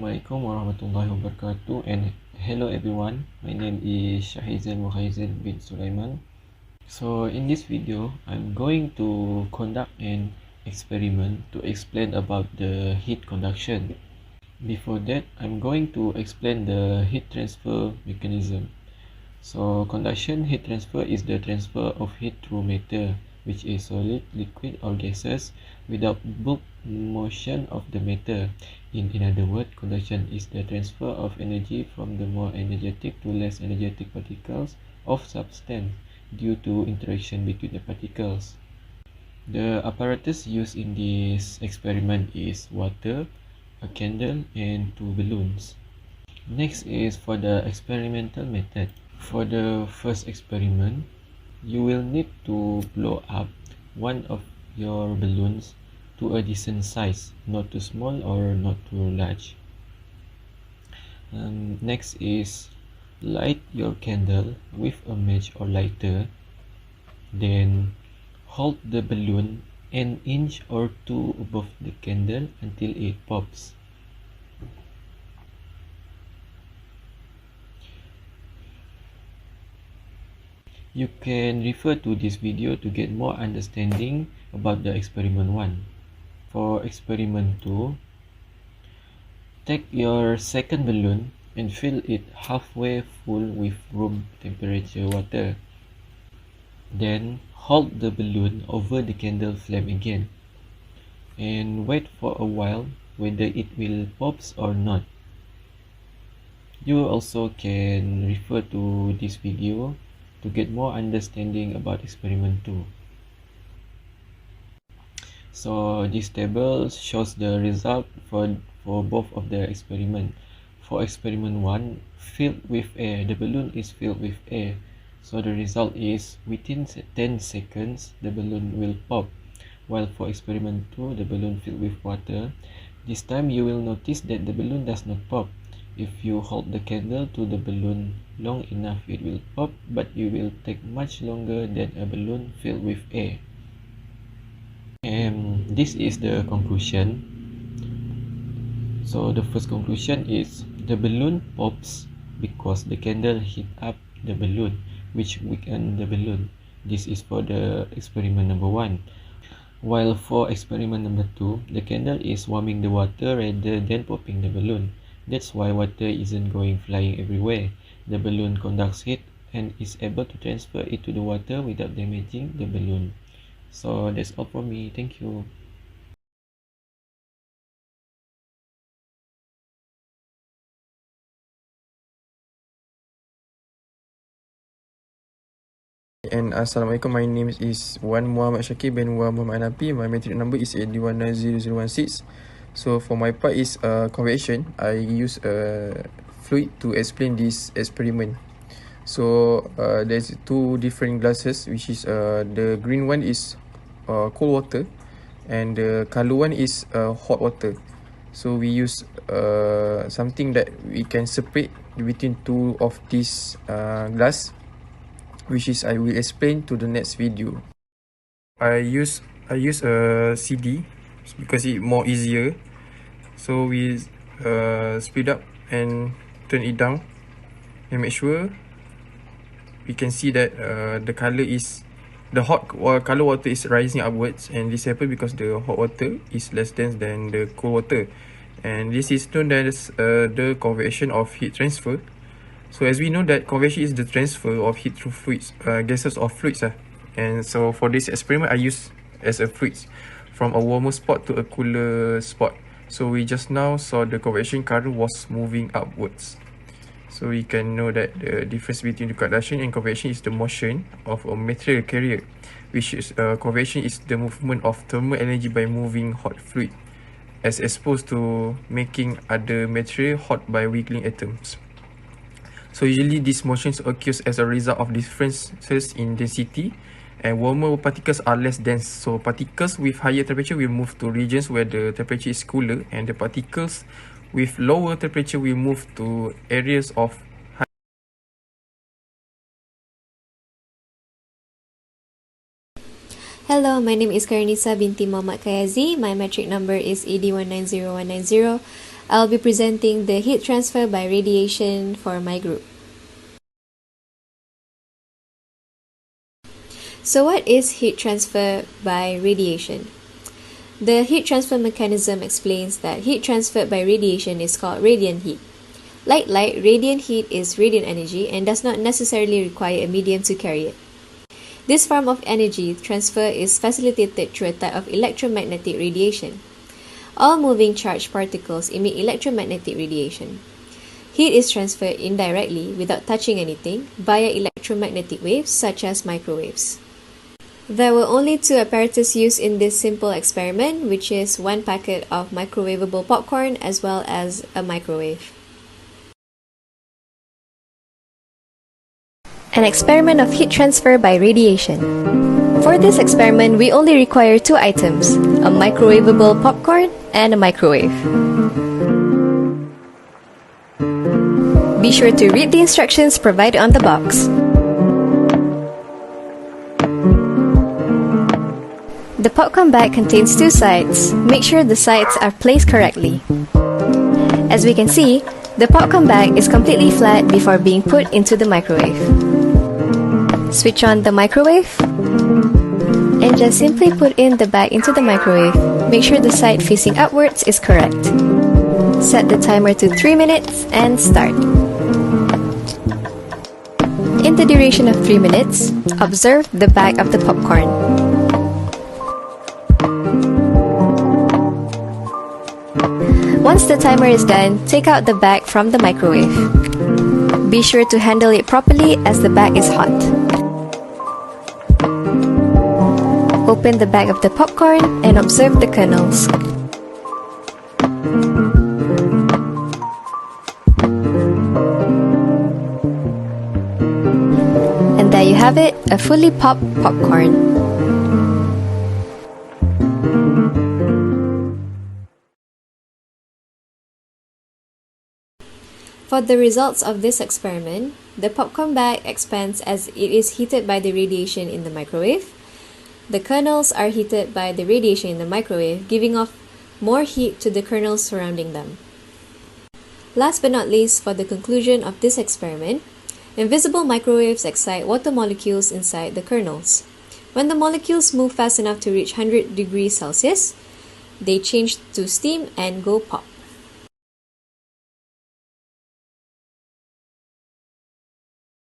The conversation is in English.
Assalamualaikum warahmatullahi wabarakatuh, and hello everyone. My name is SYAHIDZIL MOKHAIZIL bin SULAIMAN. So in this video, I'm going to conduct an experiment to explain about the heat conduction. Before that, I'm going to explain the heat transfer mechanism. So conduction heat transfer is the transfer of heat through matter, which is solid, liquid or gases, without bulk motion of the matter. In other words, conduction is the transfer of energy from the more energetic to less energetic particles of substance due to interaction between the particles. The apparatus used in this experiment is water, a candle, and two balloons. Next is for the experimental method. For the first experiment, you will need to blow up one of your balloons to a decent size, not too small or not too large. Next is light your candle with a match or lighter, then hold the balloon an inch or two above the candle until it pops. You can refer to this video to get more understanding about the experiment 1. For experiment 2, take your second balloon and fill it halfway full with room temperature water. Then hold the balloon over the candle flame again and wait for a while whether it will pops or not. You also can refer to this video to get more understanding about experiment 2. So this table shows the result for both of the experiment. For experiment 1, filled with air, the balloon is filled with air. So the result is within 10 seconds the balloon will pop. While for experiment 2, the balloon filled with water, this time you will notice that the balloon does not pop. If you hold the candle to the balloon long enough, it will pop, but it will take much longer than a balloon filled with air. And this is the conclusion. So the first conclusion is the balloon pops because the candle heat up the balloon, which weaken the balloon. This is for the experiment number 1. While for experiment number 2, the candle is warming the water rather than popping the balloon. That's why water isn't going flying everywhere. The balloon conducts heat and is able to transfer it to the water without damaging the balloon. So that's all from me. Thank you. And Assalamualaikum, my name is Muhammad Syakir bin Muhammad HANAPI. My metric number is 8190016. So for my part is convection. I use a fluid to explain this experiment. So there's two different glasses, which is the green one is cold water and the color one is hot water. So we use something that we can separate between two of these glass, which is I will explain to the next video. I use a CD because it more easier. So we speed up and turn it down and make sure we can see that the color is the hot color water is rising upwards, and this happens because the hot water is less dense than the cold water, and this is known as the convection of heat transfer. So as we know that convection is the transfer of heat through fluids, gases or fluids. And so for this experiment, I use as a fluids from a warmer spot to a cooler spot. So we just now saw the convection current was moving upwards. So we can know that the difference between the conduction and convection is the motion of a material carrier, which is convection is the movement of thermal energy by moving hot fluid, as opposed to making other material hot by wiggling atoms. So usually these motions occurs as a result of differences in density, and warmer particles are less dense. So particles with higher temperature will move to regions where the temperature is cooler, and the particles with lower temperature will move to areas of high. Hello, my name is KHAIRUNNISA binti Muhammad KHAIYAZI. My metric number is AD190190. I'll be presenting the heat transfer by radiation for my group. So what is heat transfer by radiation? The heat transfer mechanism explains that heat transferred by radiation is called radiant heat. Like light, radiant heat is radiant energy and does not necessarily require a medium to carry it. This form of energy transfer is facilitated through a type of electromagnetic radiation. All moving charged particles emit electromagnetic radiation. Heat is transferred indirectly without touching anything via electromagnetic waves such as microwaves. There were only two apparatus used in this simple experiment, which is one packet of microwavable popcorn as well as a microwave. An experiment of heat transfer by radiation. For this experiment, we only require two items, a microwavable popcorn and a microwave. Be sure to read the instructions provided on the box. The popcorn bag contains two sides. Make sure the sides are placed correctly. As we can see, the popcorn bag is completely flat before being put into the microwave. Switch on the microwave and just simply put in the bag into the microwave. Make sure the side facing upwards is correct. Set the timer to 3 minutes and start. In the duration of 3 minutes, observe the bag of the popcorn. Once the timer is done, take out the bag from the microwave. Be sure to handle it properly as the bag is hot. Open the bag of the popcorn and observe the kernels. And there you have it, a fully popped popcorn. For the results of this experiment, the popcorn bag expands as it is heated by the radiation in the microwave. The kernels are heated by the radiation in the microwave, giving off more heat to the kernels surrounding them. Last but not least, for the conclusion of this experiment, invisible microwaves excite water molecules inside the kernels. When the molecules move fast enough to reach 100 degrees Celsius, they change to steam and go pop.